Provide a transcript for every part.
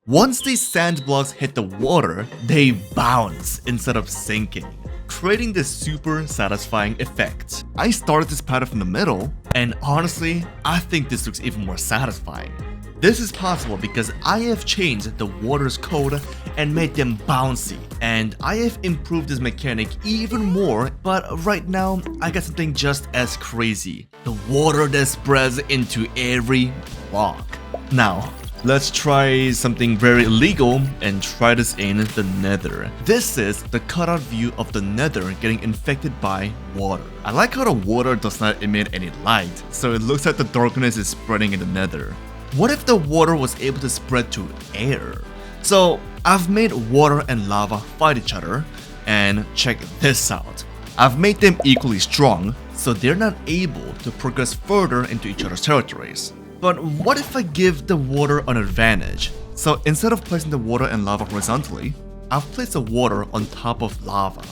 Once these sand blocks hit the water, they bounce instead of sinking, creating this super satisfying effect. I started this pattern from the middle, and honestly, I think this looks even more satisfying. This is possible because I have changed the water's code and made them bouncy, and I have improved this mechanic even more, but right now I got something just as crazy. The water that spreads into every block. Now, let's try something very illegal and try this in the nether. This is the cutout view of the nether getting infected by water. I like how the water does not emit any light, so it looks like the darkness is spreading in the nether. What if the water was able to spread to air? So I've made water and lava fight each other, and check this out. I've made them equally strong, so they're not able to progress further into each other's territories. But what if I give the water an advantage? So instead of placing the water and lava horizontally, I've placed the water on top of lava.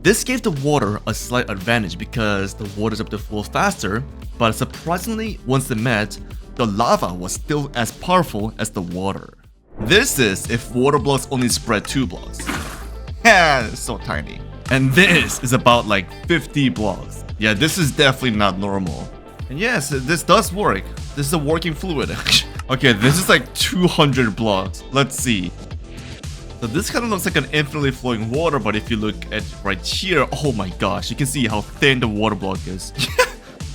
This gave the water a slight advantage because the water is able to flow faster, but surprisingly, once they met, the lava was still as powerful as the water. This is if water blocks only spread 2 blocks. Yeah, it's so tiny. And this is about like 50 blocks. Yeah, this is definitely not normal. And yes, this does work. This is a working fluid. Okay, this is like 200 blocks. Let's see. So this kind of looks like an infinitely flowing water, but if you look at right here, oh my gosh, you can see how thin the water block is.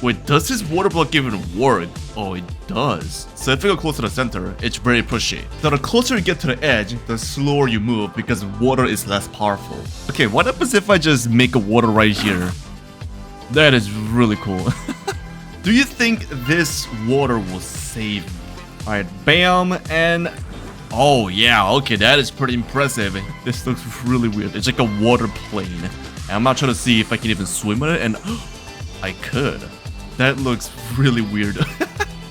Wait, does this water block even work? Oh, it does. So if you go close to the center, it's very pushy. So the closer you get to the edge, the slower you move because water is less powerful. Okay, what happens if I just make a water right here? That is really cool. Do you think this water will save me? Alright, bam, and... Oh yeah, okay, that is pretty impressive. This looks really weird. It's like a water plane. And I'm not trying to see if I can even swim in it, and... I could. That looks really weird.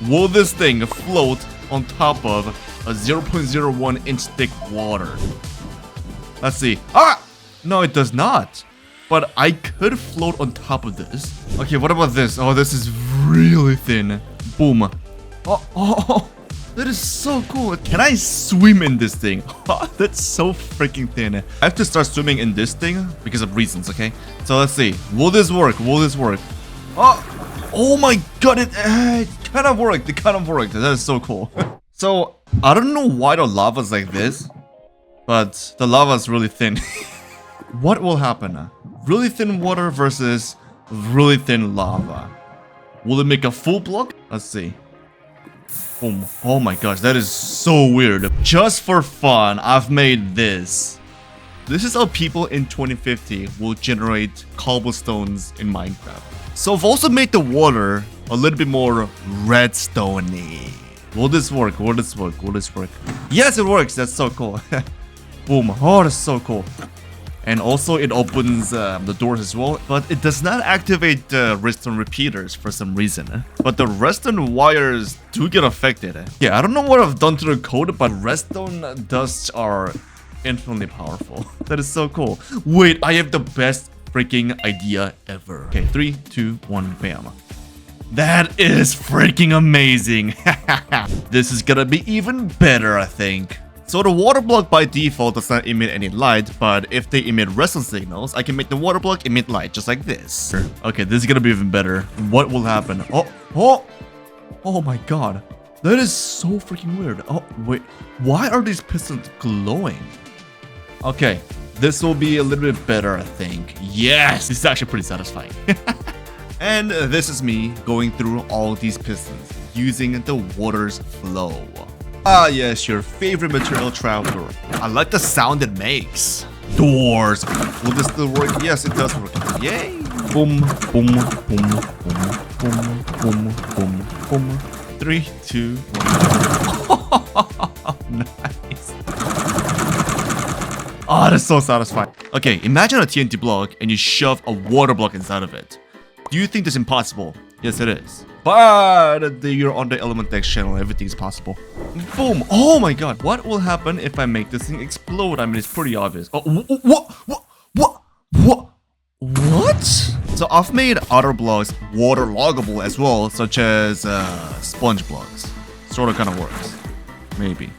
Will this thing float on top of a 0.01 inch thick water? Let's see. Ah! No, it does not. But I could float on top of this. Okay, what about this? Oh, this is really thin. Boom. Oh, that is so cool. Can I swim in this thing? That's so freaking thin. I have to start swimming in this thing because of reasons, okay? So let's see. Will this work? Will this work? Oh my god, it kind of worked. It kind of worked. That is so cool. So, I don't know why the lava's like this, but the lava is really thin. What will happen? Really thin water versus really thin lava. Will it make a full block? Let's see. Boom. Oh my gosh, that is so weird. Just for fun, I've made this. This is how people in 2050 will generate cobblestones in Minecraft. So I've also made the water a little bit more redstone-y. Will this work? Will this work? Will this work? Yes, it works. That's so cool. Boom. Oh, that's so cool. And also it opens the doors as well, but it does not activate the redstone repeaters for some reason. But the redstone wires do get affected. Yeah, I don't know what I've done to the code, but redstone dusts are infinitely powerful. That is so cool. Wait, I have the best freaking idea ever. Okay, 3, 2, 1, bam. That is freaking amazing. This is gonna be even better, I think. So the water block by default does not emit any light, but if they emit redstone signals, I can make the water block emit light just like this. Okay, this is gonna be even better. What will happen? Oh my god. That is so freaking weird. Oh, wait. Why are these pistons glowing? Okay, this will be a little bit better, I think. Yes, this is actually pretty satisfying. And this is me going through all these pistons using the water's flow. Ah yes, your favorite material traveler. I like the sound it makes. Doors. Will this still work? Yes, it does work. Yay! Boom, boom, boom, boom, boom, boom, boom, boom. 3, 2, 1. Nice. Oh, that's so satisfying. Okay, imagine a TNT block and you shove a water block inside of it. Do you think this is impossible? Yes, it is. But you're on the Element X channel, everything's possible. Boom! Oh my god, what will happen if I make this thing explode? I mean, it's pretty obvious. Oh, what? So I've made other blocks waterloggable as well, such as sponge blocks. Sort of kind of works. Maybe.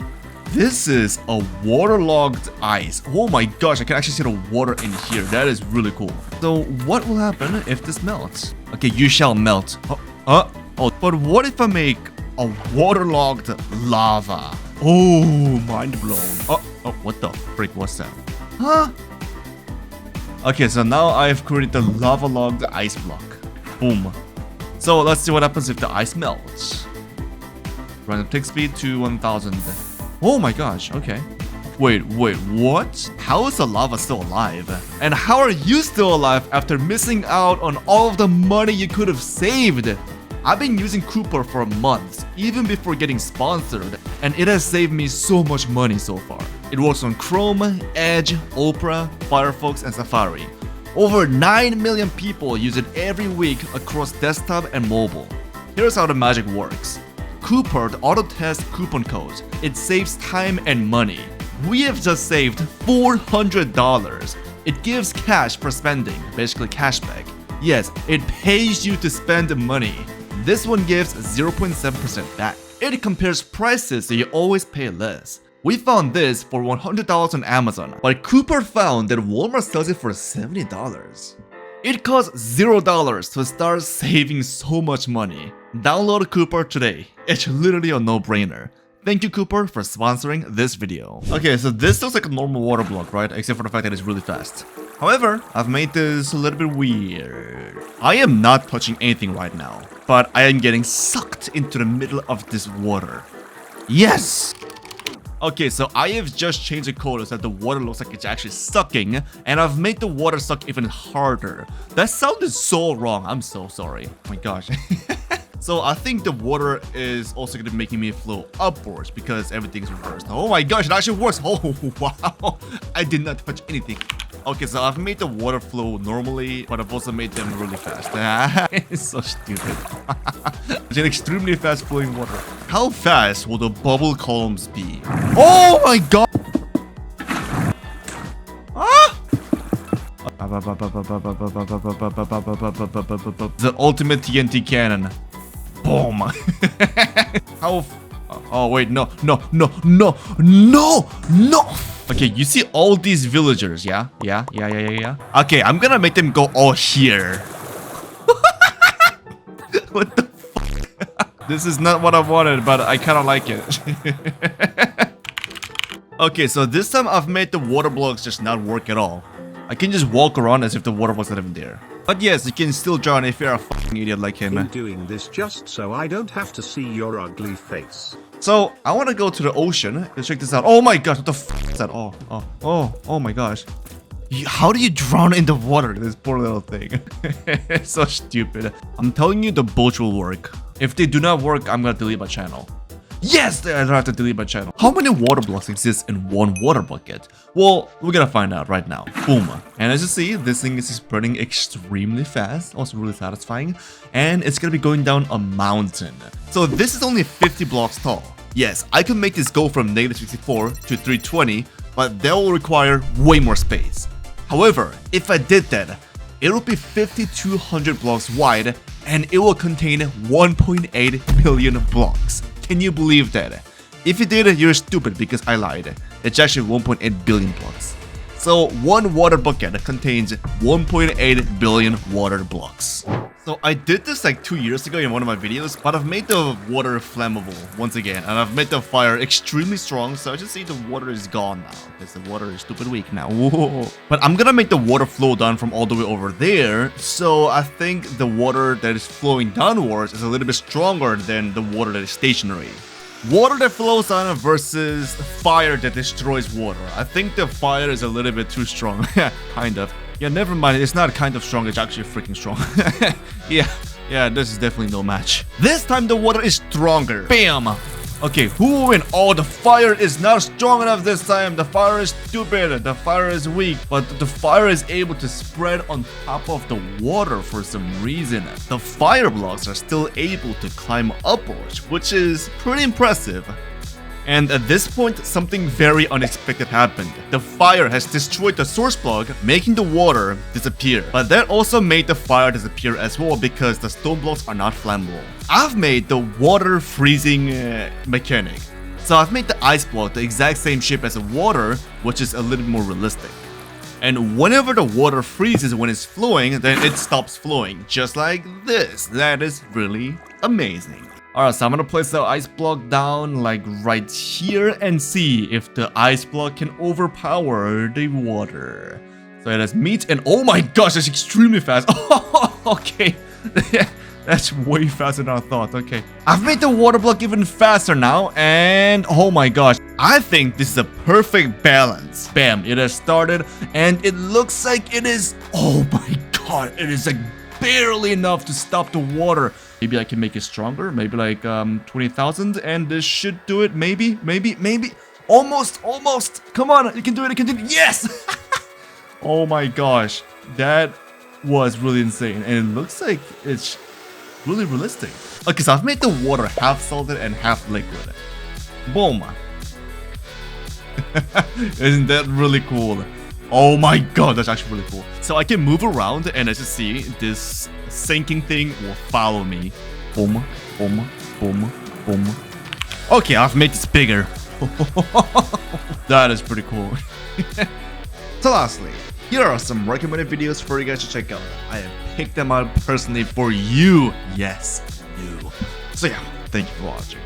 This is a waterlogged ice. Oh my gosh, I can actually see the water in here. That is really cool. So what will happen if this melts? Okay, you shall melt. Oh, but what if I make a waterlogged lava? Oh, mind blown. Oh, what the frick was that? Huh? Okay, so now I've created the lava-logged ice block. Boom. So let's see what happens if the ice melts. Random tick speed to 1000. Oh my gosh, okay. Wait, what? How is the lava still alive? And how are you still alive after missing out on all of the money you could have saved? I've been using Coupert for months, even before getting sponsored, and it has saved me so much money so far. It works on Chrome, Edge, Opera, Firefox, and Safari. Over 9 million people use it every week across desktop and mobile. Here's how the magic works. Coupert auto-tests coupon codes. It saves time and money. We have just saved $400. It gives cash for spending, basically cashback. Yes, it pays you to spend money. This one gives 0.7% back. It compares prices so you always pay less. We found this for $100 on Amazon, but Coupert found that Walmart sells it for $70. It costs $0 to start saving so much money. Download Coupert today. It's literally a no-brainer. Thank you, Coupert, for sponsoring this video. Okay, so this looks like a normal water block, right? Except for the fact that it's really fast. However, I've made this a little bit weird. I am not touching anything right now, but I am getting sucked into the middle of this water. Yes! Okay, so I have just changed the code so that the water looks like it's actually sucking, and I've made the water suck even harder. That sounded so wrong. I'm so sorry. Oh my gosh. So I think the water is also going to be making me flow upwards because everything's reversed. Oh my gosh, it actually works. Oh, wow. I did not touch anything. Okay, so I've made the water flow normally, but I've also made them really fast. It's so stupid. It's an extremely fast flowing water. How fast will the bubble columns be? Oh my god! The ultimate TNT cannon. Boom. How? Oh wait, no. Okay, you see all these villagers, yeah? Okay, I'm gonna make them go all here. What the fuck? This is not what I wanted, but I kind of like it. Okay, so this time I've made the water blocks just not work at all. I can just walk around as if the water wasn't even there. But yes, you can still drown if you're a fucking idiot like him. I'm doing this just so I don't have to see your ugly face. So, I want to go to the ocean. Let's check this out. Oh my gosh, what the f is that? Oh my gosh. How do you drown in the water? This poor little thing. It's so stupid. I'm telling you, the boats will work. If they do not work, I'm gonna delete my channel. Yes, I don't have to delete my channel. How many water blocks exist in one water bucket? Well, we're gonna find out right now. Boom. And as you see, this thing is spreading extremely fast, also really satisfying, and it's gonna be going down a mountain. So this is only 50 blocks tall. Yes, I can make this go from -64 to 320, but that will require way more space. However, if I did that, it will be 5,200 blocks wide, and it will contain 1.8 million blocks. Can you believe that? If you did, you're stupid because I lied. It's actually 1.8 billion blocks. So one water bucket contains 1.8 billion water blocks. So I did this like 2 years ago in one of my videos, but I've made the water flammable once again, and I've made the fire extremely strong, so I just see the water is gone now, because the water is stupid weak now. Whoa. But I'm gonna make the water flow down from all the way over there, so I think the water that is flowing downwards is a little bit stronger than the water that is stationary. Water that flows down versus fire that destroys water. I think the fire is a little bit too strong. Kind of. Yeah, never mind. It's not kind of strong. It's actually freaking strong. Yeah, this is definitely no match. This time the water is stronger. Bam! Okay, who will win? Oh, the fire is not strong enough this time. The fire is stupid. The fire is weak. But the fire is able to spread on top of the water for some reason. The fire blocks are still able to climb upwards, which is pretty impressive. And at this point, something very unexpected happened. The fire has destroyed the source block, making the water disappear. But that also made the fire disappear as well because the stone blocks are not flammable. I've made the water freezing mechanic. So I've made the ice block the exact same shape as the water, which is a little bit more realistic. And whenever the water freezes when it's flowing, then it stops flowing, just like this. That is really amazing. Alright, so I'm gonna place the ice block down like right here and see if the ice block can overpower the water. So it has meat and oh my gosh, that's extremely fast. Okay, that's way faster than I thought. Okay, I've made the water block even faster now and oh my gosh, I think this is a perfect balance. Bam, it has started and it looks like it is, oh my god, it is like barely enough to stop the water. Maybe I can make it stronger, maybe like 20,000 and this should do it. Maybe. Almost. Come on, you can do it, you can do it. Yes! Oh my gosh, that was really insane and it looks like it's really realistic. Okay, so I've made the water half salted and half liquid. Boom. Isn't that really cool? Oh my god, that's actually really cool. So I can move around and as you see, this sinking thing will follow me. Boom. Okay, I've made this bigger. That is pretty cool. So lastly, here are some recommended videos for you guys to check out. I have picked them out personally for you. Yes, you. So yeah, thank you for watching.